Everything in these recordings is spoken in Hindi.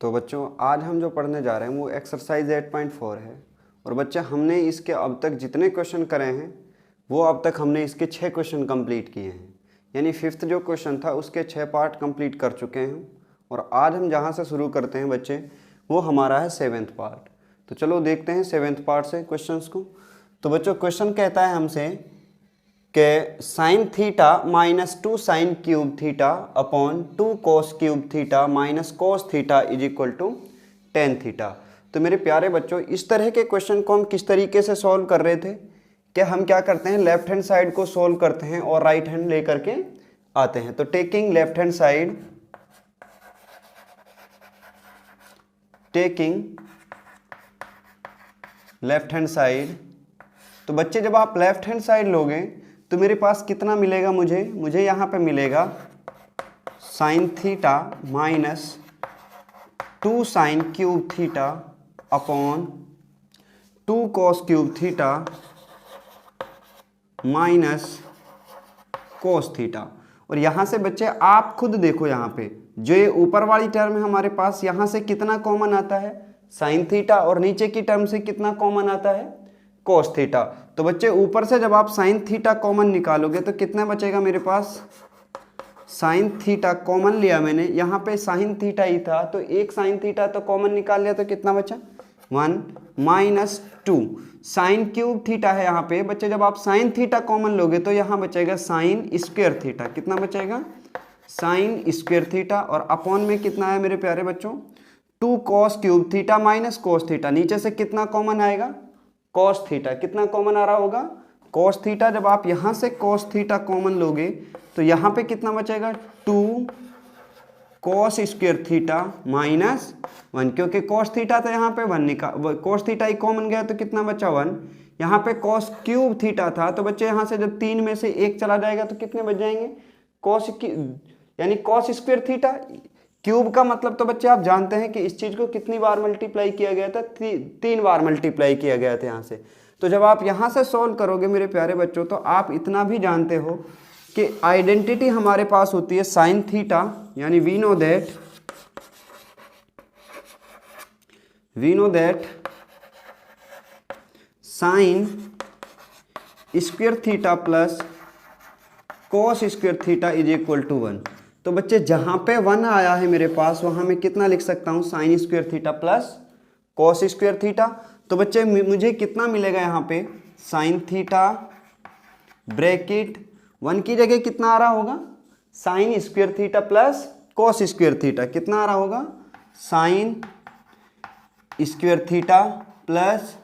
तो बच्चों आज हम जो पढ़ने जा रहे हैं वो एक्सरसाइज 8.4 है। और बच्चे हमने इसके अब तक जितने क्वेश्चन करे हैं वो अब तक हमने इसके 6 क्वेश्चन कंप्लीट किए हैं। यानी फिफ्थ जो क्वेश्चन था उसके 6 पार्ट कंप्लीट कर चुके हैं। और आज हम जहाँ से शुरू करते हैं बच्चे वो हमारा है 7th पार्ट। तो चलो देखते हैं 7th पार्ट से क्वेश्चंस को। तो बच्चों क्वेश्चन कहता है हमसे कि sine theta -2 sine cube theta upon 2 cos cube theta minus cos theta is equal to tan theta. तो मेरे प्यारे बच्चों इस तरह के क्वेश्चन को हम किस तरीके से सॉल्व कर रहे थे कि हम क्या करते हैं लेफ्ट हैंड साइड को सॉल्व करते हैं और राइट हैंड लेकर के आते हैं। तो टेकिंग लेफ्ट हैंड साइड तो बच्चे जब आप लेफ्ट हैंड साइड लोगे तो मेरे पास कितना मिलेगा, मुझे यहाँ पे मिलेगा sign theta -2 sine cube theta upon 2 cos cube theta minus cos theta. और यहाँ से बच्चे आप खुद देखो, यहाँ पे जो ये ऊपर वाली टर्म है हमारे पास यहाँ से कितना कॉमन आता है साइन थीटा, और नीचे की टर्म से कितना कॉमन आता है कॉस थीटा। तो बच्चे ऊपर से जब आप साइन थीटा कॉमन निकालोगे तो कितना बचेगा मेरे पास, साइन थीटा कॉमन लिया मैंने, यहाँ पे साइन थीटा ही था तो एक साइन थीटा तो कॉमन निकाल लिया तो कितना बचा 1 माइनस 2 साइन क्यूब थीटा है यहाँ पे बच्चे। जब आप साइन थीटा कॉमन लोगे तो यहाँ बचेगा साइन स्क्वायर थीटा, कितना बचेगा साइन स्क्वायर थीटा, और अपॉन में कितना है मेरे प्यारे बच्चों 2 cos cube theta minus cos theta. नीचे से कितना कॉमन आएगा कॉस थीटा, कितना कॉमन आ रहा होगा कॉस थीटा। जब आप यहाँ से कॉस थीटा कॉमन लोगे तो यहाँ पे कितना बचेगा 2 कॉस स्क्वायर थीटा माइनस 1, क्योंकि कॉस थीटा था यहाँ पे 1 निकाल, कॉस थीटा ही कॉमन गया तो कितना बचा 1। यहाँ पे कॉस क्यूब थीटा था तो बच्चे यहाँ से जब 3 में से 1 चला जाएगा तो कितने बच जाएंगे कॉस, यानी कॉस स्क्वायर थीटा। क्यूब का मतलब तो बच्चे आप जानते हैं कि इस चीज को कितनी बार मल्टीप्लाई किया गया था, 3 बार मल्टीप्लाई किया गया था यहाँ से। तो जब आप यहाँ से सॉल्व करोगे मेरे प्यारे बच्चों तो आप इतना भी जानते हो कि आइडेंटिटी हमारे पास होती है साइन थीटा, यानी we know that sine square theta plus cos square theta is equal to 1। तो बच्चे जहां पे 1 आया है मेरे पास वहां मैं कितना लिख सकता हूं sign square theta plus cos square theta. तो बच्चे मुझे कितना मिलेगा यहाँ पे साइन थीटा ब्रैकेट 1 की जगह कितना आ रहा होगा sign square theta plus cos square theta, कितना आ रहा होगा sign square theta plus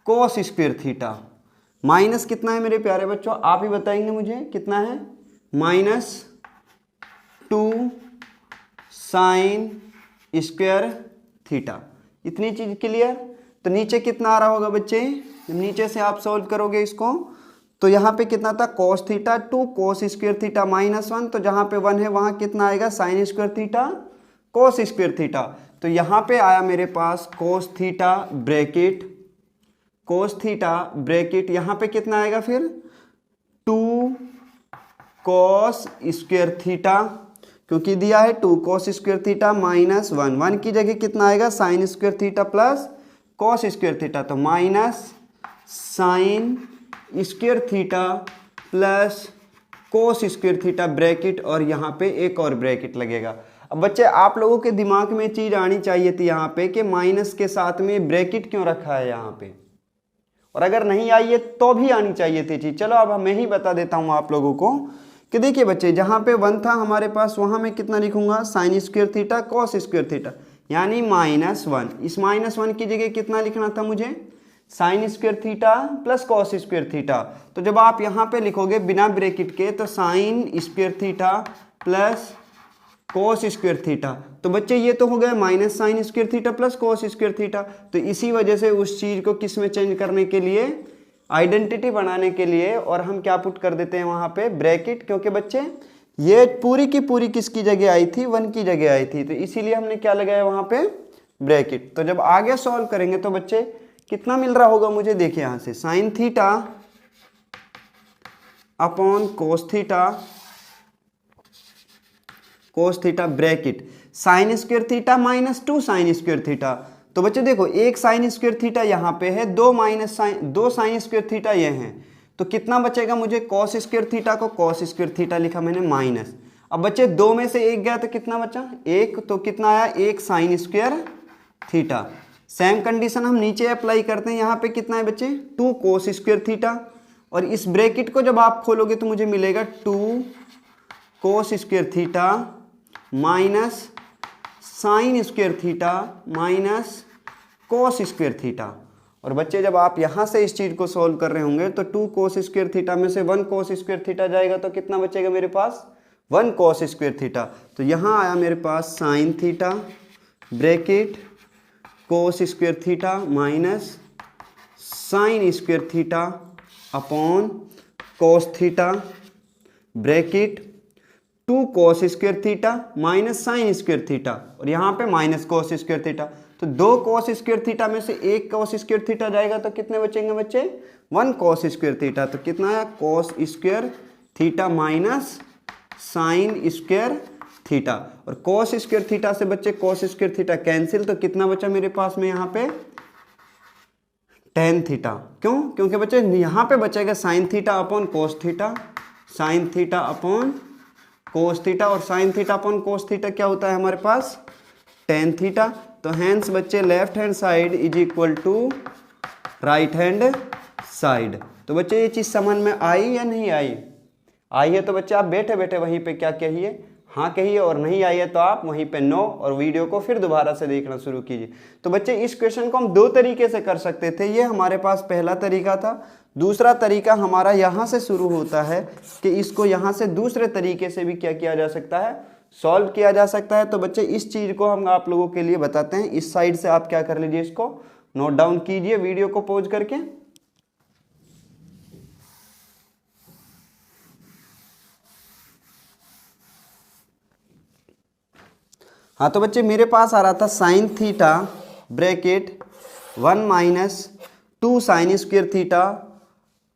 cos square theta, minus कितना है मेरे प्यारे बच्चों आप ही बताएंगे मुझे कितना है -2 साइन स्क्वायर थीटा। इतनी चीज क्लियर। तो नीचे कितना आ रहा होगा बच्चे, जब नीचे से आप सॉल्व करोगे इसको तो यहाँ पे कितना था cos theta 2 cos square theta -1, तो जहाँ पे 1 है वहाँ कितना आएगा sine square theta cos square theta. तो यहाँ पे आया मेरे पास कॉस थीटा ब्रैकेट यहाँ पे कितना आएगा फिर 2 कॉस स्क्वायर थीटा, क्योंकि दिया है 2 कॉस स्क्वायर थीटा -1 की जगह कितना आएगा sine square theta plus cos square theta, तो minus sine square theta plus cos square theta bracket, और यहाँ पे एक और ब्रैकेट लगेगा। अब बच्चे आप लोगों के दिमाग में चीज आनी चाहिए थी यहाँ पे कि माइनस के साथ में ब्रैकेट क्यों रखा है यहाँ पे, और अगर नहीं आई है तो भी आनी चाहिए थी चीज। चलो अब मैं ही बता देता हूँ आप लोगों को कि देखिए बच्चे जहाँ पे 1 था हमारे पास वहाँ मैं कितना लिखूंगा sign square theta cos square theta, यानी -1। इस -1 की जगह कितना लिखना था मुझे sign square theta plus cos square theta. तो जब आप यहाँ पे लिखोगे बिना ब्रैकेट के तो sign square theta plus cos square theta, तो बच्चे ये तो हो गया minus sine square theta plus cos square theta. तो इसी वजह से उस चीज को किस में चेंज करने के लिए आइडेंटिटी बनाने के लिए, और हम क्या पुट कर देते हैं वहां पे ब्रैकेट, क्योंकि बच्चे ये पूरी की पूरी किसकी जगह आई थी 1 की जगह आई थी, तो इसीलिए हमने क्या लगाया वहां पे ब्रैकेट। तो जब आगे सॉल्व करेंगे तो बच्चे कितना मिल रहा होगा मुझे, देखिए यहां से sign theta upon cos theta bracket sign square theta minus 2 sine square theta. तो बच्चे देखो एक साइन स्क्वायर थीटा यहाँ पे है, दो साइन स्क्वायर थीटा ये हैं, तो कितना बचेगा मुझे कॉस स्क्वायर थीटा को कॉस स्क्वायर थीटा लिखा मैंने माइनस। अब बच्चे दो में से एक गया तो कितना बचा एक, तो कितना आया एक sign square theta. Same condition हम नीचे अप्लाई करते हैं, यहाँ पे कितना है बच्चे 2 कोस स्क्वायर थीटा, और इस ब्रैकेट को जब आप खोलोगे तो मुझे मिलेगा 2 cos square theta minus sine square theta minus cos square theta. और बच्चे जब आप यहाँ से इस चीज़ को सॉल्व कर रहे होंगे तो 2 कोस स्क्वायर थीटा में से 1 कोस स्क्वायर थीटा जाएगा तो कितना बचेगा मेरे पास 1 कोस स्क्वायर थीटा। तो यहाँ आया मेरे पास sine theta bracket cos square theta minus sine square theta upon cos theta bracket 2 cos square theta minus sine square theta, और यहाँ पे माइनस कोस स्क्वायर थीटा। तो 2 कोस स्क्वायर थीटा में से 1 कोस स्क्वायर थीटा जाएगा तो कितने बचेंगे बच्चे 1 कोस स्क्वायर थीटा। तो कितना है कोस square theta minus sine square theta, और कोस स्क्वायर थीटा से बच्चे कोस स्क्वायर थीटा कैंसिल, तो कितना बचा मेरे पास में यहाँ पे टेन थीटा। क्यों? क्योंकि बच्चे यहाँ पे बचेगा sine theta upon cos theta, sine theta upon cos theta, और sine theta upon cos theta क्या होता है हमारे पास टेन थीटा। तो हैंस बच्चे left hand side is equal to right hand side. तो बच्चे ये चीज़ समझ में आई या नहीं आई? आई है तो बच्चे आप बैठे बैठे वहीं पे क्या कहिए हाँ कहिए, और नहीं आई है तो आप वहीं पे नो, और वीडियो को फिर दोबारा से देखना शुरू कीजिए। तो बच्चे इस क्वेश्चन को हम 2 तरीके से कर सकते थे, ये हमारे पास पहला तरीका था। दूसरा तरीका हमारा यहाँ से शुरू होता है कि इसको यहाँ से दूसरे तरीके से भी क्या किया जा सकता है सॉल्व किया जा सकता है। तो बच्चे इस चीज़ को हम आप लोगों के लिए बताते हैं। इस साइड से आप क्या कर लीजिए, इसको नोट डाउन कीजिए वीडियो को पॉज करके। हाँ तो बच्चे मेरे पास आ रहा था sine theta bracket 1 minus 2 sine square theta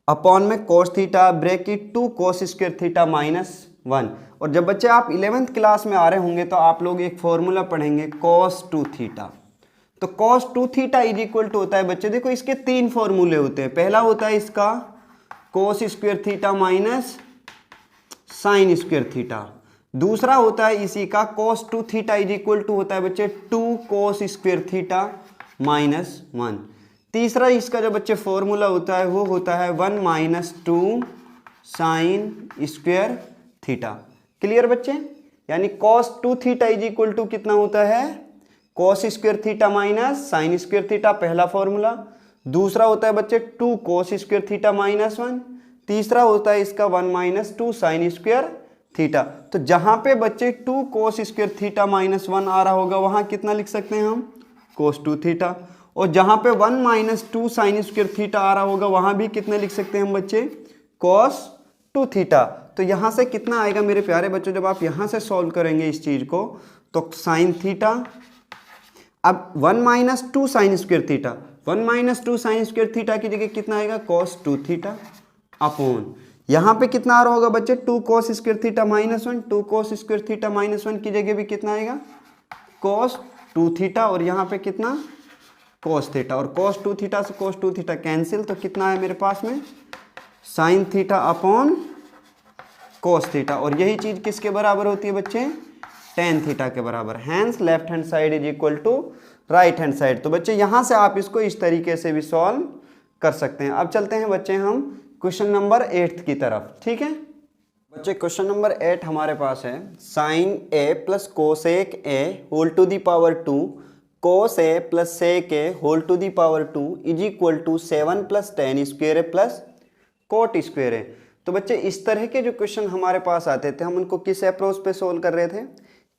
upon में cos theta bracket 2 cos square theta minus 1। और जब बच्चे आप 11th क्लास में आ रहे होंगे तो आप लोग एक फॉर्मूला पढ़ेंगे cos 2 थीटा। तो cos 2 theta is equal to होता है बच्चे, देखो इसके 3 फॉर्मूले होते हैं। पहला होता है इसका cos square theta minus sine square theta. दूसरा होता है इसी का cos 2 theta is equal to होता है बच्चे 2 cos स्क्वायर थीटा माइनस 1। तीसरा इसका जो बच्चे फॉर्मूला होता है वो होता है 1 minus 2 sine square theta. Clear बच्चे? यानी cos 2 theta is equal to कितना होता है cos square theta minus sine square theta, पहला फॉर्मूला। दूसरा होता है बच्चे 2 cos स्क्वायर थीटा माइनस 1। तीसरा होता है इसका 1 माइनस 2 साइन स्क्वायर थीटा। तो जहां पे बच्चे 2 cos स्क्वायर थीटा माइनस 1 आ रहा होगा वहां कितना लिख सकते हैं हम cos 2 थीटा, और जहां पे 1 माइनस 2 साइन स्क्वायर थीटा आ रहा होगा वहां भी कितने लिख सकते हैं हम बच्चे cos 2 थीटा। तो यहां से कितना आएगा मेरे प्यारे बच्चों, जब आप यहां से सॉल्व करेंगे इस चीज को तो साइन थीटा, अब 1 minus 2 sine square theta, 1 minus 2 sine square theta की जगह कितना आएगा cos 2 थीटा अपॉन यहाँ पे कितना आ रहा होगा बच्चे 2 cos square theta minus 1, 2 cos square theta minus 1 की जगह भी कितना आएगा cos 2 थीटा, और यहाँ पे कितना cos थीटा, और cos 2 थीटा से cos 2 थीटा कैंसिल, तो कितना है मेरे पास में sign theta upon cos theta. और यही चीज़ किसके बराबर होती है बच्चे tan थीटा के बराबर। Hence left hand side is equal to right hand side. तो बच्चे यहाँ से आप इसको इस तरीके से भी सॉल्व कर सकते हैं। अब चलते हैं बच्चे हम क्वेश्चन नंबर 8 की तरफ। ठीक है बच्चे, क्वेश्चन नंबर 8 हमारे पास है sine A plus cosec A whole to the power 2 cos A plus sec A whole to the power 2 is equal to 7 plus tan square A plus cot square A. तो बच्चे इस तरह के जो क्वेश्चन हमारे पास आते थे हम उनको किस अप्रोच पे सोल्व कर रहे थे?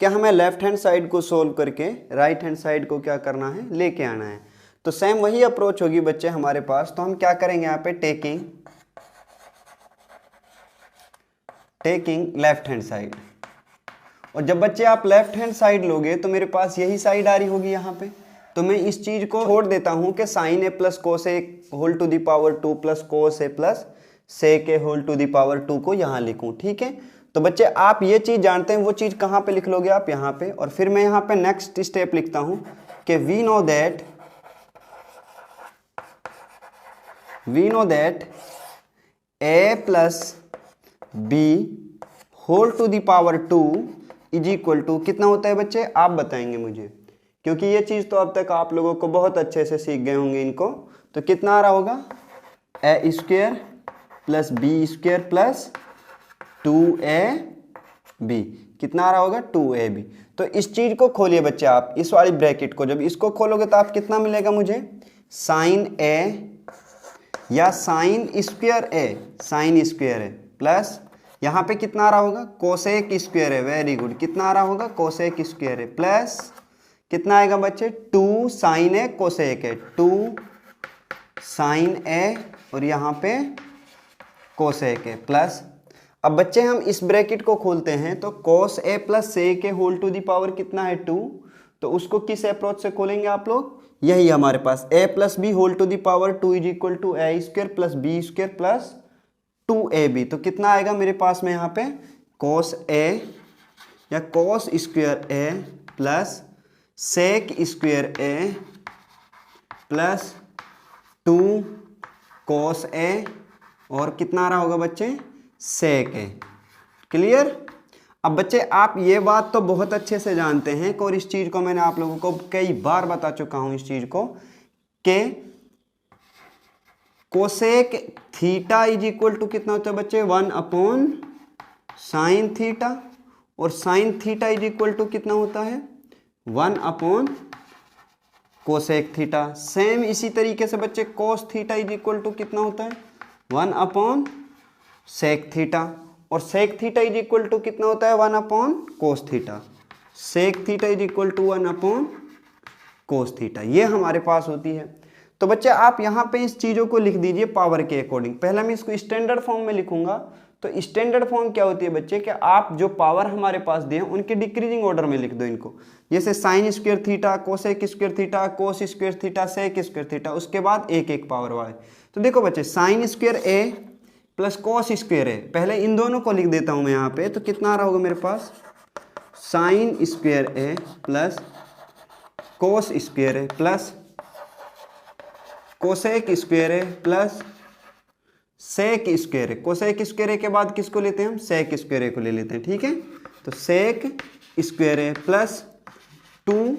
क्या हमें लेफ्ट हैंड साइड को सोल्व करके राइट हैंड साइड को क्या करना है लेके आना है। तो सेम वही अप्रोच होगी बच्चे हमारे पास। तो हम क्या करेंगे यहाँ पे टेकिंग लेफ्ट हैंड साइड, और जब बच्चे आप लेफ्ट हैंड साइड लोगे तो मेरे पास यही साइड आ रही होगी यहाँ पे। तो मैं इस चीज को छोड़ देता हूँ कि sine A plus cos A whole to the power 2 plus cos A plus sec A whole to the power 2 को यहाँ लिखूँ। ठीक है, तो बच्चे आप ये चीज़ जानते हैं, वो चीज़ कहाँ पे लिख लोगे आप यहाँ पे, और फिर मैं यहाँ पे नेक्स्ट स्टेप लिखता हूँ कि we know that a plus B whole to the power 2 is equal to कितना होता है बच्चे, आप बताएंगे मुझे, क्योंकि ये चीज़ तो अब तक आप लोगों को बहुत अच्छे से सीख गए होंगे इनको। तो कितना आ रहा होगा, A square plus B square plus 2ab, कितना आ रहा होगा 2ab। तो इस चीज़ को खोलिए बच्चे आप, इस वाली ब्रैकेट को, जब इसको खोलोगे तो आप कितना मिलेगा मुझे, साइन ए या साइन स्क्वायर ए प्लस यहाँ पे कितना आ रहा होगा, कोसेक स्क्वायर है, वेरी गुड, कितना आ रहा होगा, कोसेक स्क्वायर है, प्लस कितना आएगा बच्चे, 2 साइन ए कोसेक है, 2 साइन ए और यहाँ पे कोसेक है, प्लस अब बच्चे हम इस ब्रैकेट को खोलते हैं तो cos A plus sec A whole to the power कितना है 2, तो उसको किस अप्रोच से खोलेंगे आप लोग, यही हमारे पास a plus B whole to the power 2 is equal to A square plus B square plus 2ab। तो कितना आएगा मेरे पास में यहाँ पे, कोस ए या कोस square A plus sec square A plus 2 cos ए और कितना आ रहा होगा बच्चे, सेक ए। क्लियर। अब बच्चे आप ये बात तो बहुत अच्छे से जानते हैं और इस चीज़ को मैंने आप लोगों को कई बार बता चुका हूँ इस चीज़ को कि cosec theta is equal to कितना होता है बच्चे, 1 अपॉन साइन थीटा, और sine theta is equal to कितना होता है, 1 अपॉन कोसेक थीटा। सेम इसी तरीके से बच्चे cos theta is equal to कितना होता है, 1 अपॉन सेक थीटा, और sec theta is equal to कितना होता है, 1 upon cos theta. Sec theta is equal to 1 upon cos theta, ये हमारे पास होती है। तो बच्चे आप यहाँ पे इस चीज़ों को लिख दीजिए पावर के अकॉर्डिंग। पहले मैं इसको स्टैंडर्ड फॉर्म में लिखूंगा। तो स्टैंडर्ड फॉर्म क्या होती है बच्चे, कि आप जो पावर हमारे पास दिए उनके डिक्रीजिंग ऑर्डर में लिख दो इनको, जैसे sine square theta, cosec square theta, cos square theta, sec square theta, उसके बाद एक एक पावर वाले। तो देखो बच्चे sine square A plus cos square A, पहले इन दोनों को लिख देता हूँ मैं यहाँ पे। तो कितना आ रहा होगा मेरे पास, sign square A plus cos square A plus cosec square A plus sec square A. Cosec square ए के बाद किसको लेते हैं हम, सेक स्क्वायर ए को ले लेते हैं, ठीक है। तो sec square A plus 2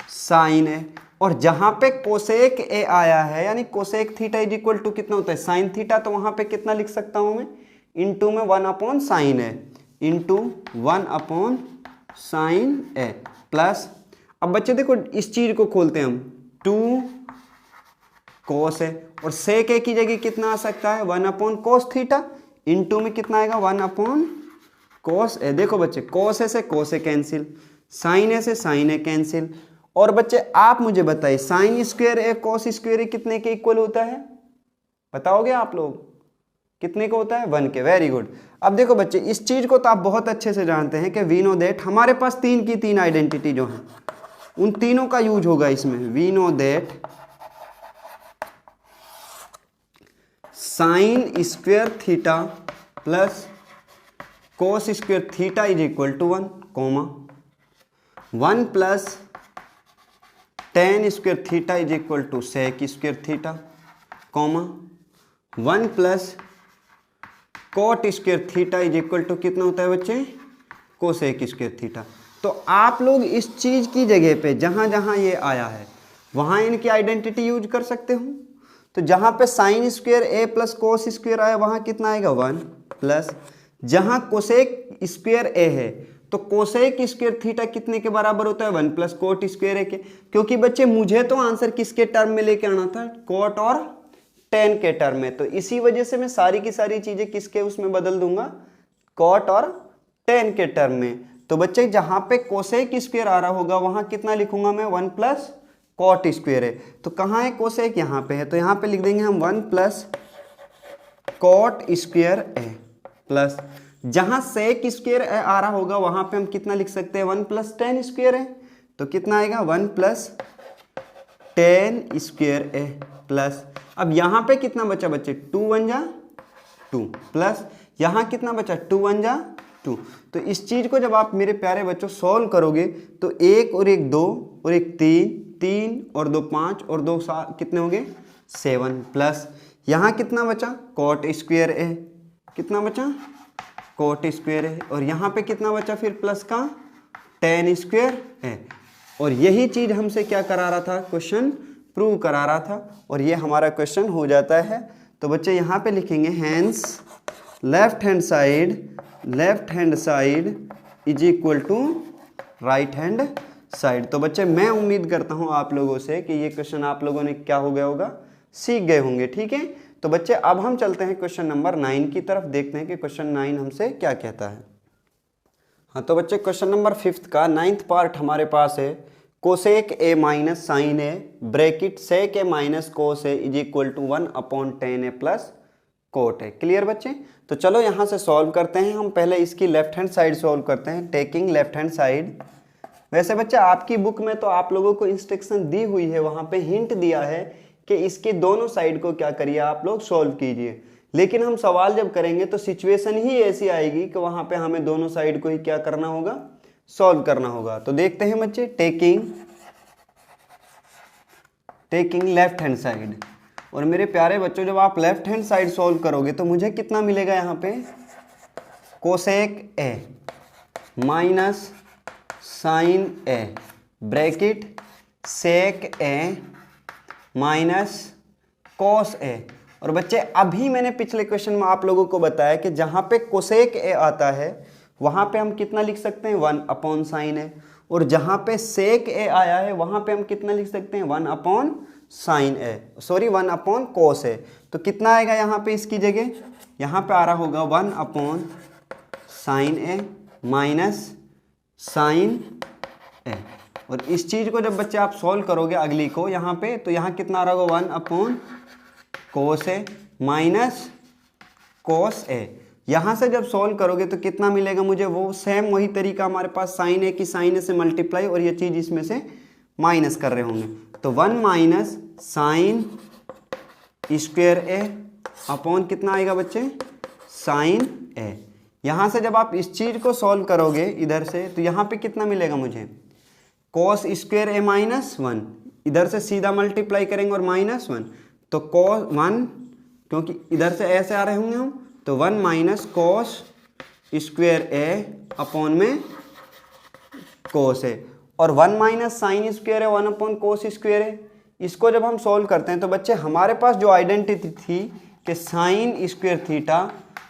sine A, और जहां पे कोसेक ए आया है यानी cosec theta is equal to कितना होता है, साइन थीटा, तो वहां पे कितना लिख सकता हूं मैं, इनटू में 1 upon sign A, into 1 upon sign A plus, अब बच्चे देखो इस चीज को खोलते हैं हम, 2 कोस है, और सेक ए की जगह कितना आ सकता है, 1 अपॉन कोस थीटा, इनटू में कितना आएगा, 1 अपॉन कोस ए। देखो बच्चे कोस ए से कोस ए कैंसिल, साइन ए से साइन ए कैंसिल, और बच्चे आप मुझे बताइए साइन स्क्वायर ए कोस स्क्वायर ए कितने के इक्वल होता है, बताओगे आप लोग, कितने का होता है, 1 के। Very good. अब देखो बच्चे इस चीज को तो आप बहुत अच्छे से जानते हैं कि वी नो दैट, हमारे पास 3 की 3 आइडेंटिटी जो है उन तीनों का यूज होगा इसमें। We know that sine square theta plus cos square theta is equal to 1 comma 1 plus tan square theta is equal to sec square theta, comma 1 plus cot square theta is equal to कितना होता है बच्चे, कोसेक स्क्वायर थीटा। तो आप लोग इस चीज की जगह पे जहां जहां ये आया है वहां इनकी आइडेंटिटी यूज कर सकते हो। तो जहां पे sign square A plus cos square आया वहां कितना आएगा, 1 प्लस, जहां कोसेक स्क्वायर ए है तो कोसेक स्क्वायर थीटा कितने के बराबर होता है, 1 प्लस कोट स्क्वायर ए के। क्योंकि बच्चे मुझे तो आंसर किसके टर्म में लेके आना था, कोट और टेन के टर्म में, तो इसी वजह से मैं सारी की सारी चीजें किसके उसमें बदल दूंगा, कोट और टेन के टर्म में। तो बच्चे जहां पे कोसेक स्क्वायर आ रहा होगा वहां कितना लिखूंगा मैं, 1 प्लस कोट स्क्वायर है। तो कहाँ है कोसेक, यहाँ पे है, तो यहाँ पे लिख देंगे हम 1 plus cot square A plus, जहां सेक स्क्वायर ए आ रहा होगा वहां पे हम कितना लिख सकते हैं, 1 प्लस टेन स्क्वायर है, तो कितना आएगा 1 plus tan square A plus, अब यहाँ पे कितना बचा बच्चे, 2 1 जा 2 प्लस, यहाँ कितना बचा 2 1 जा 2। तो इस चीज़ को जब आप मेरे प्यारे बच्चों सॉल्व करोगे तो 1 और 1 2 और 1 3, 3 और 2 5 और 2 7 कितने हो गए 7 प्लस यहाँ कितना बचा कॉट स्क्वायर ए, कितना बचा कॉट स्क्वायर ए, और यहाँ पे कितना बचा फिर प्लस का टेन स्क्वायर ए। और यही चीज़ हमसे क्या करा रहा था क्वेश्चन प्रूव करा रहा था, और ये हमारा क्वेश्चन हो जाता है। तो बच्चे यहाँ पे लिखेंगे hence left hand side is equal to right hand side. तो बच्चे मैं उम्मीद करता हूँ आप लोगों से कि ये क्वेश्चन आप लोगों ने क्या हो गया होगा सीख गए होंगे। ठीक है, तो बच्चे अब हम चलते हैं क्वेश्चन नंबर 9 की तरफ, देखते हैं कि क्वेश्चन 9 हमसे क्या कहता है। हाँ तो बच्चे क्वेश्चन नंबर 5 का 9th पार्ट हमारे पास है cosec A minus sine A bracket sec A minus cos A is equal to 1/10 A plus cot है। क्लियर बच्चे, तो चलो यहाँ से सॉल्व करते हैं। हम पहले इसकी लेफ्ट हैंड साइड सॉल्व करते हैं, टेकिंग लेफ्ट हैंड साइड। वैसे बच्चे आपकी बुक में तो आप लोगों को इंस्ट्रक्शन दी हुई है, वहाँ पे हिंट दिया है कि इसके दोनों साइड को क्या करिए आप लोग सॉल्व कीजिए, लेकिन हम सवाल जब करेंगे तो सिचुएशन ही ऐसी आएगी कि वहाँ पे हमें दोनों साइड को ही क्या करना होगा सॉल्व करना होगा। तो देखते हैं बच्चे, टेकिंग लेफ्ट हैंड साइड। और मेरे प्यारे बच्चों जब आप लेफ्ट हैंड साइड सॉल्व करोगे तो मुझे कितना मिलेगा यहाँ पे cosec A minus sine A bracket sec A minus cos A. और बच्चे अभी मैंने पिछले क्वेश्चन में आप लोगों को बताया कि जहाँ पे कोसेक ए आता है वहाँ पे हम कितना लिख सकते हैं 1/sin ए, और जहाँ पे सेक ए आया है वहाँ पे हम कितना लिख सकते हैं 1/sin ए, सॉरी 1/cos ए। तो कितना आएगा यहाँ पे इसकी जगह, यहाँ पे आ रहा होगा 1/sin A minus sine A. और इस चीज़ को जब बच्चे आप सॉल्व करोगे अगली को यहाँ पे, तो यहाँ कितना आ रहा होगा 1/cos ए माइनस cos ए। यहाँ से जब सॉल्व करोगे तो कितना मिलेगा मुझे, वो सेम वही तरीका हमारे पास साइन ए की साइन ए से मल्टीप्लाई और ये चीज़ इसमें से माइनस कर रहे होंगे। तो 1 minus sine square A upon कितना आएगा बच्चे साइन ए। यहाँ से जब आप इस चीज़ को सॉल्व करोगे इधर से तो यहाँ पे कितना मिलेगा मुझे कॉस स्क्वायर ए माइनस 1, इधर से सीधा मल्टीप्लाई करेंगे और -1, तो cos 1 क्योंकि इधर से ऐसे आ रहे होंगे हम, तो 1 minus cos square A upon में कोस ए, और 1 माइनस साइन स्क्वायर है 1/cos स्क्वायर है। इसको जब हम सॉल्व करते हैं तो बच्चे हमारे पास जो आइडेंटिटी थी कि sine square theta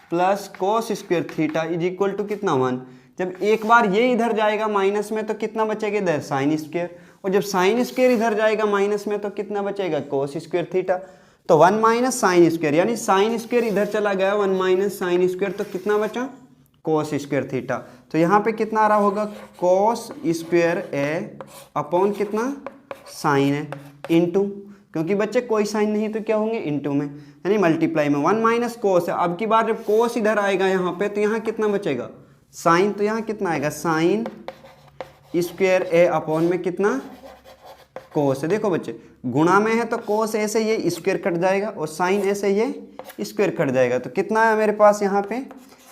plus cos square theta is equal to कितना 1, जब एक बार ये इधर जाएगा माइनस में तो कितना बचेगा इधर साइन स्क्वायर, और जब साइन स्क्वायर इधर जाएगा माइनस में तो कितना बचेगा कोस स्क्वायर थीटा। तो 1 माइनस साइन स्क्वायर यानी साइन स्क्वायर इधर चला गया 1 माइनस साइन स्क्वायर, तो कितना बचा कोस स्क्वायर थीटा। तो यहाँ पे कितना आ रहा होगा कोस स्क्वायर ए अपॉन कितना साइन है इंटू, क्योंकि बच्चे कोई साइन नहीं तो क्या होंगे इंटू में, यानी मल्टीप्लाई में 1 माइनस कोस है। अब की बार जब कोस इधर आएगा यहाँ पे तो यहाँ कितना बचेगा साइन, तो यहाँ कितना आएगा साइन स्क्वायर ए अपॉन में कितना कोस है। देखो बच्चे गुणा में है तो कोस ए से ये स्क्वायर कट जाएगा और साइन ए से ये स्क्वायर कट जाएगा, तो कितना है मेरे पास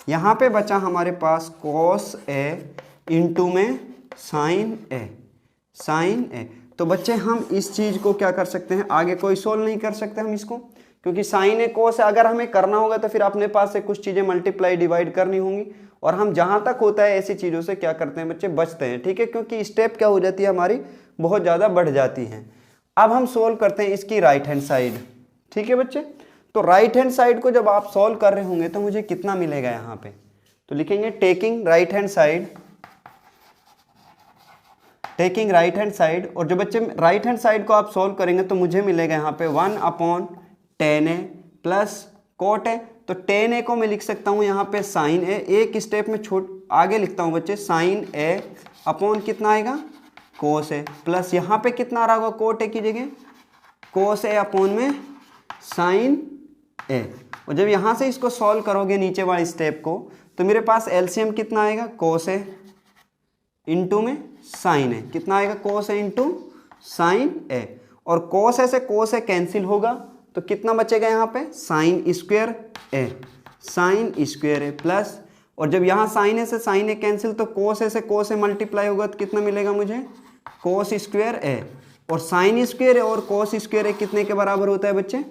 यहाँ पे बचा हमारे पास कोस ए इंटू में साइन ए। तो बच्चे हम इस चीज़ को क्या कर सकते हैं, आगे कोई सोल्व नहीं कर सकते हम इसको, क्योंकि साइन ए कोस अगर हमें करना होगा तो फिर अपने पास से कुछ चीज़ें मल्टीप्लाई डिवाइड करनी होंगी, और हम जहाँ तक होता है ऐसी चीज़ों से क्या करते हैं बच्चे बचते हैं। ठीक है, क्योंकि स्टेप क्या हो जाती है हमारी बहुत ज़्यादा बढ़ जाती हैं। अब हम सोल्व करते हैं इसकी राइट हैंड साइड। ठीक है बच्चे, तो राइट हैंड साइड को जब आप सॉल्व कर रहे होंगे तो मुझे कितना मिलेगा यहाँ पे, तो लिखेंगे टेकिंग राइट हैंड साइड। और जो बच्चे राइट हैंड साइड को आप सॉल्व करेंगे तो मुझे मिलेगा यहाँ पे 1/10 ए प्लस कोट ए। तो 10 ए को मैं लिख सकता हूँ यहाँ पे साइन ए, एक स्टेप में आगे लिखता हूँ बच्चे साइन ए अपॉन कितना आएगा कोस ए, प्लस यहाँ पे कितना आ रहा होगा कोट ए की जगह कोस ए अपॉन में साइन ए। और जब यहाँ से इसको सॉल्व करोगे नीचे वाले स्टेप को तो मेरे पास एलसीएम कितना आएगा कोस ए इंटू में साइन ए, कितना आएगा कोस ए इंटू साइन ए, और कोस ए से कोस ए कैंसिल होगा तो कितना बचेगा यहाँ पे साइन स्क्वायर ए प्लस और जब यहाँ साइन ए से साइन ए कैंसिल, तो कोस ए से कोस ए मल्टीप्लाई होगा तो कितना मिलेगा मुझे, कोस स्क्वायर ए। और साइन स्क्वायर ए और कोस स्क्वायर ए कितने के बराबर होता है बच्चे,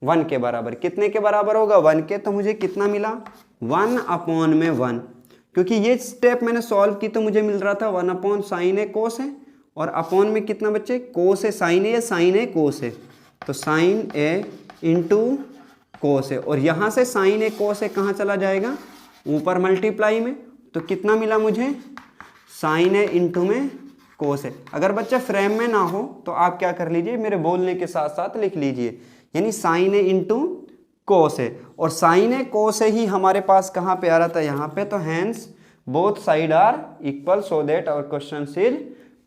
1 के बराबर। कितने के बराबर होगा, 1 के। तो मुझे कितना मिला, 1/1, क्योंकि ये स्टेप मैंने सॉल्व की तो मुझे मिल रहा था 1 साइन ए कोस ए, और अपॉन में कितना बच्चे, कोस ए साइन ए या साइन ए कोस ए, तो साइन ए इंटू कोस ए। और यहाँ से साइन ए कोस ए कहाँ चला जाएगा, ऊपर मल्टीप्लाई में, तो कितना मिला मुझे, साइन ए इंटू में कोस ए। अगर बच्चे फ्रेम में ना हो तो आप क्या कर लीजिए, मेरे बोलने के साथ साथ लिख लीजिए, यानी साइन ए इंटू कोस ए। और साइन ए कोस ए ही हमारे पास कहाँ पे आ रहा था, यहाँ पे। तो hence both side are equal so that our question is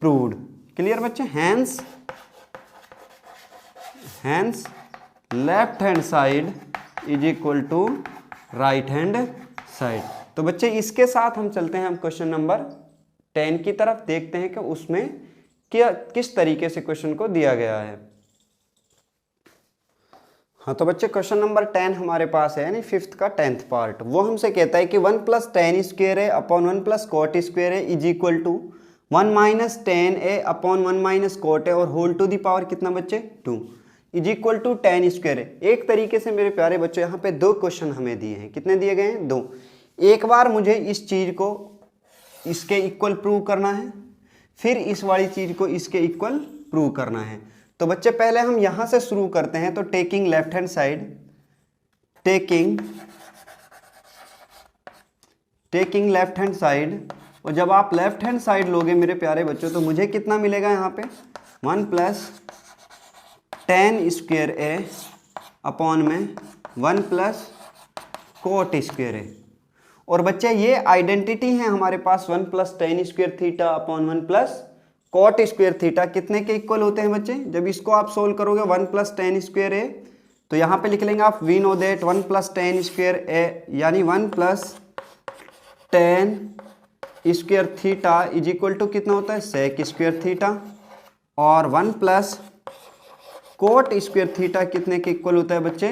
proved. Clear बच्चे, hence left hand side is equal to right hand side. तो बच्चे इसके साथ हम चलते हैं, हम क्वेश्चन नंबर 10 की तरफ, देखते हैं कि उसमें क्या किस तरीके से क्वेश्चन को दिया गया है। हाँ तो बच्चे क्वेश्चन नंबर 10 हमारे पास है, यानी 5th का 10th पार्ट। वो हमसे कहता है कि 1 + tan square A upon 1 + cot square A is equal to 1 - tan A upon 1 - cot A और होल टू दी पावर कितना बच्चे, 2 is equal to tan square A. एक तरीके से मेरे प्यारे बच्चों यहाँ पे 2 क्वेश्चन हमें दिए हैं। कितने दिए गए हैं, 2। एक बार मुझे इस चीज़ को इसके इक्वल प्रूव करना है, फिर इस वाली चीज़ को इसके इक्वल प्रूव करना है। तो बच्चे पहले हम यहाँ से शुरू करते हैं। तो taking left hand side, taking left hand side, और जब आप लेफ्ट हैंड साइड लोगे मेरे प्यारे बच्चों, तो मुझे कितना मिलेगा यहाँ पे, 1 + tan स्क्वायर ए अपॉन में 1 + cot स्क्वायर ए। और बच्चे ये आइडेंटिटी है हमारे पास, 1 + tan square theta upon 1 + cot square theta कितने के इक्वल होते हैं बच्चे। जब इसको आप सोल्व करोगे 1 + tan स्क्वायर ए, तो यहाँ पे लिख लेंगे आप, we know that 1 + tan square A यानी 1 + tan square theta is equal to कितना होता है, sec स्क्वायर थीटा। और 1 + cot स्क्वायर थीटा कितने के इक्वल होता है बच्चे,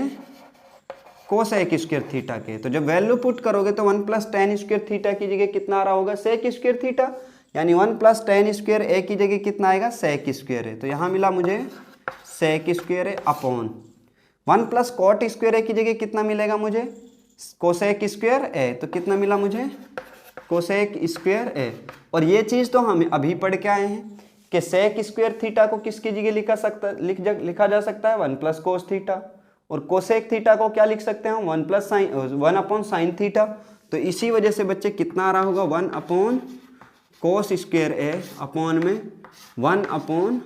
कोसेक स्क्वायर थीटा के। तो जब वैल्यू पुट करोगे तो 1 + tan स्क्वायर थीटा की जगह कितना आ रहा होगा, सेक स्क्वायर थीटा, यानी 1 + tan स्क्वायर ए की जगह कितना आएगा, सेक स्क्वायर ए। तो यहाँ मिला मुझे सेक square A upon 1 + cot square ए की जगह कितना मिलेगा मुझे, कोसेक स्क्वायर ए। तो कितना मिला मुझे, कोसेक स्क्वायर ए। और ये चीज़ तो हम अभी पढ़ के आए हैं कि सेक स्क्वायर थीटा को किसकी जगह लिखा जा सकता है, 1 + cos थीटा। और कोसेक थीटा को क्या लिख सकते हैं हम, 1 / sin थीटा। तो इसी वजह से बच्चे कितना आ रहा होगा, 1 / cos स्क्वायर ए अपॉन में 1 /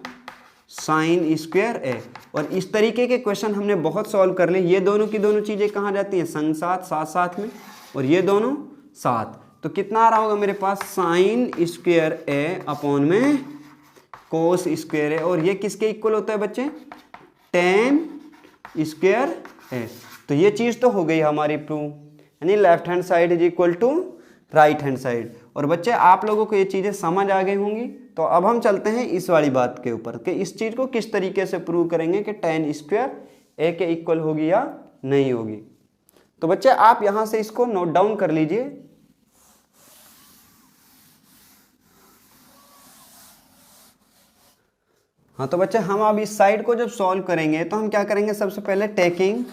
sin स्क्वायर ए। और इस तरीके के क्वेश्चन हमने बहुत सॉल्व कर लिए। ये दोनों की दोनों चीज़ें कहाँ जाती हैं, संग साथ में, और ये दोनों साथ। तो कितना आ रहा होगा मेरे पास, sin स्क्वायर ए अपॉन में cos स्क्वायर ए। और ये किसके इक्वल होता है बच्चे, tan स्क्वायर है। तो ये चीज़ तो हो गई हमारी प्रूव, यानी left hand side is equal to right hand side. और बच्चे आप लोगों को ये चीज़ें समझ आ गई होंगी। तो अब हम चलते हैं इस वाली बात के ऊपर कि इस चीज़ को किस तरीके से प्रूव करेंगे कि tan स्क्वायर ए के इक्वल होगी या नहीं होगी। तो बच्चे आप यहाँ से इसको नोट डाउन कर लीजिए। हाँ तो बच्चे हम अब इस साइड को जब सॉल्व करेंगे तो हम क्या करेंगे, सबसे पहले टेकिंग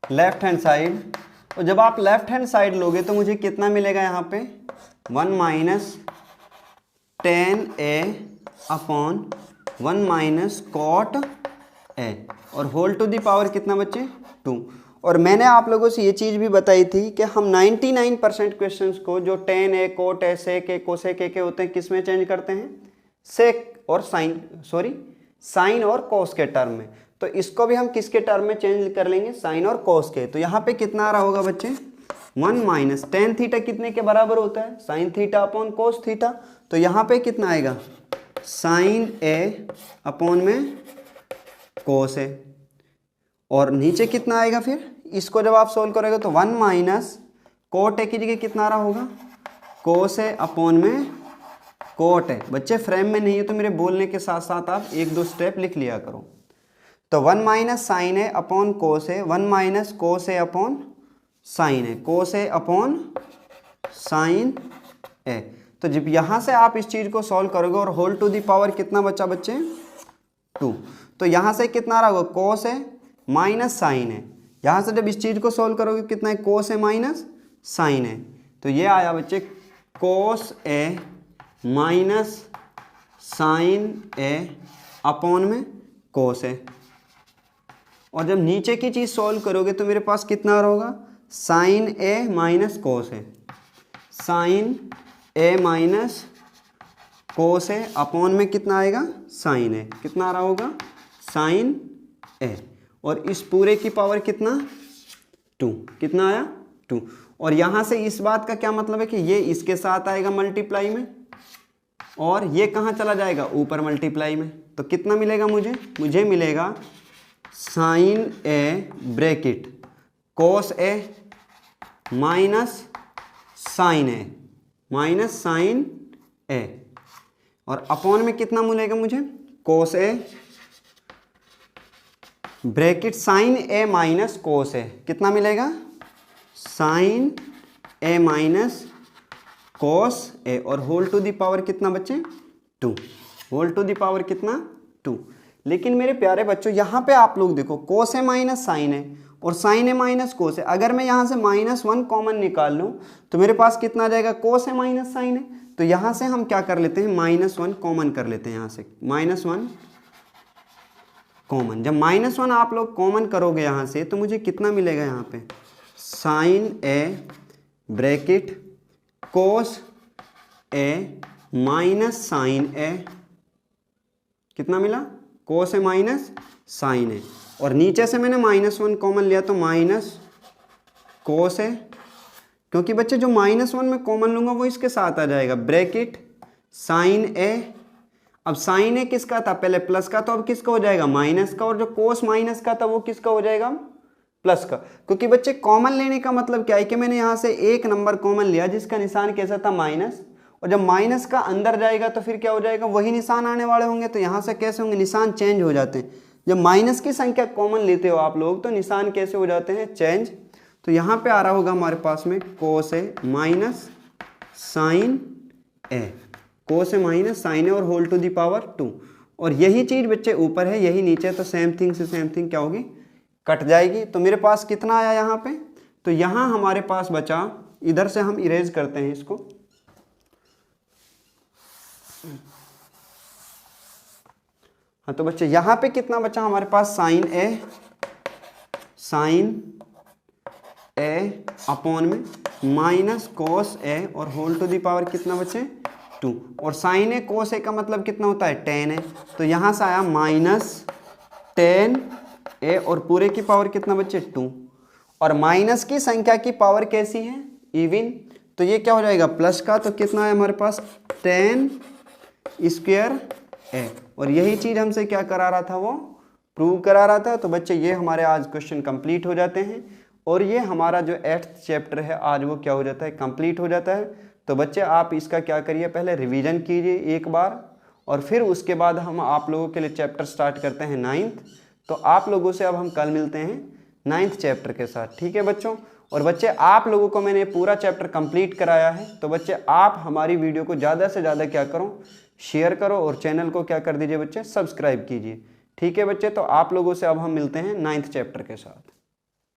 लेफ्ट हैंड साइड। और जब आप लेफ्ट हैंड साइड लोगे तो मुझे कितना मिलेगा यहाँ पे, 1 - tan A upon 1 - cot A और होल टू दी पावर कितना बच्चे, 2। और मैंने आप लोगों से ये चीज़ भी बताई थी कि हम 99% क्वेश्चंस को जो tan ए, cot ए, sec ए, cosec ए के होते हैं किस में चेंज करते हैं, सेक और साइन और कोस के टर्म में। तो इसको भी हम किसके टर्म में चेंज कर लेंगे, साइन और कोस के। तो यहाँ पे कितना आ रहा होगा बच्चे, 1 - tan थीटा कितने के बराबर होता है, sine theta upon cos theta. तो यहाँ पे कितना आएगा, साइन ए अपॉन में कोस ए। और नीचे कितना आएगा फिर, इसको जब आप सोल्व करोगे तो 1 - cot ए की जगह कितना आ रहा होगा, कोस ए अपॉन में कोट है। बच्चे फ्रेम में नहीं है तो मेरे बोलने के साथ साथ आप 1-2 स्टेप लिख लिया करो। तो 1 - sin ए अपॉन कोस ए, 1 - cos ए अपॉन साइन ए, कोस ए अपॉन साइन ए। तो जब यहाँ से आप इस चीज़ को सॉल्व करोगे और होल टू दी पावर कितना बचा बच्चे 2, तो यहाँ से कितना रहा होगा कोस ए माइनस साइन ए। यहाँ से जब इस चीज़ को सॉल्व करोगे कितना है कोस ए माइनस साइन ए, तो ये आया बच्चे कोस ए माइनस साइन ए अपॉन में कोस ए। और जब नीचे की चीज़ सॉल्व करोगे तो मेरे पास कितना होगा साइन ए माइनस कोस ए, साइन ए माइनस कोस ए अपॉन में कितना आएगा साइन ए, कितना आ रहा होगा साइन ए। और इस पूरे की पावर कितना 2, कितना आया 2। और यहाँ से इस बात का क्या मतलब है कि ये इसके साथ आएगा मल्टीप्लाई में और ये कहाँ चला जाएगा ऊपर मल्टीप्लाई में। तो कितना मिलेगा मुझे मिलेगा sign A bracket cos A minus sine A minus sine A, और अपॉन में कितना मिलेगा मुझे कोस A bracket sign A minus cos ए, कितना मिलेगा साइन ए माइनस कोस ए, और होल टू दी पावर कितना बच्चे 2, होल टू दी पावर कितना 2। लेकिन मेरे प्यारे बच्चों यहाँ पे आप लोग देखो कोस ए माइनस साइन ए और साइन ए माइनस कोस ए, अगर मैं यहाँ से -1 कॉमन निकाल लूँ तो मेरे पास कितना आ जाएगा कोस ए माइनस साइन ए। तो यहाँ से हम क्या कर लेते हैं -1 कॉमन कर लेते हैं, यहाँ से -1 कॉमन। जब -1 आप लोग कॉमन करोगे यहाँ से तो मुझे कितना मिलेगा यहाँ पे sign A bracket cos A minus sine ए, कितना मिला कोस ए माइनस साइन ए, और नीचे से मैंने -1 कॉमन लिया तो माइनस कोस ए, क्योंकि बच्चे जो -1 में कॉमन लूँगा वो इसके साथ आ जाएगा ब्रैकेट साइन ए। अब साइन ए किसका था पहले प्लस का, तो अब किसका हो जाएगा माइनस का, और जो कोस माइनस का था वो किसका हो जाएगा प्लस का। क्योंकि बच्चे कॉमन लेने का मतलब क्या है कि मैंने यहाँ से एक नंबर कॉमन लिया जिसका निशान कैसा था माइनस, और जब माइनस का अंदर जाएगा तो फिर क्या हो जाएगा वही निशान आने वाले होंगे। तो यहाँ से कैसे होंगे निशान चेंज हो जाते हैं। जब माइनस की संख्या कॉमन लेते हो आप लोग तो निशान कैसे हो जाते हैं चेंज। तो यहाँ पे आ रहा होगा हमारे पास में कोस ए minus sine A, cos A minus sine A और होल टू दी पावर 2। और यही चीज़ बच्चे ऊपर है यही नीचे, तो सेम थिंग से सेम थिंग क्या होगी कट जाएगी। तो मेरे पास कितना आया यहाँ पे, तो यहाँ हमारे पास बचा, इधर से हम इरेज करते हैं इसको, हाँ तो बच्चे यहाँ पे कितना बचा हमारे पास साइन ए अपॉन में माइनस कोस ए और होल टू दी पावर कितना बचे 2, और साइन ए कोस ए का मतलब कितना होता है 10 है। तो यहाँ से आया -10 ए और पूरे की पावर कितना बचे 2, और माइनस की संख्या की पावर कैसी है इवन, तो ये क्या हो जाएगा प्लस का। तो कितना है हमारे पास 10 स्क्वायर ए, और यही चीज़ हमसे क्या करा रहा था वो प्रूव करा रहा था। तो बच्चे ये हमारे आज क्वेश्चन कंप्लीट हो जाते हैं, और ये हमारा जो 8th चैप्टर है आज वो क्या हो जाता है कंप्लीट हो जाता है। तो बच्चे आप इसका क्या करिए पहले रिवीजन कीजिए एक बार, और फिर उसके बाद हम आप लोगों के लिए चैप्टर स्टार्ट करते हैं 9th। तो आप लोगों से अब हम कल मिलते हैं 9th चैप्टर के साथ, ठीक है बच्चों। और बच्चे आप लोगों को मैंने पूरा चैप्टर कंप्लीट कराया है, तो बच्चे आप हमारी वीडियो को ज़्यादा से ज़्यादा क्या करो शेयर करो, और चैनल को क्या कर दीजिए बच्चे सब्सक्राइब कीजिए, ठीक है बच्चे। तो आप लोगों से अब हम मिलते हैं 9th चैप्टर के साथ।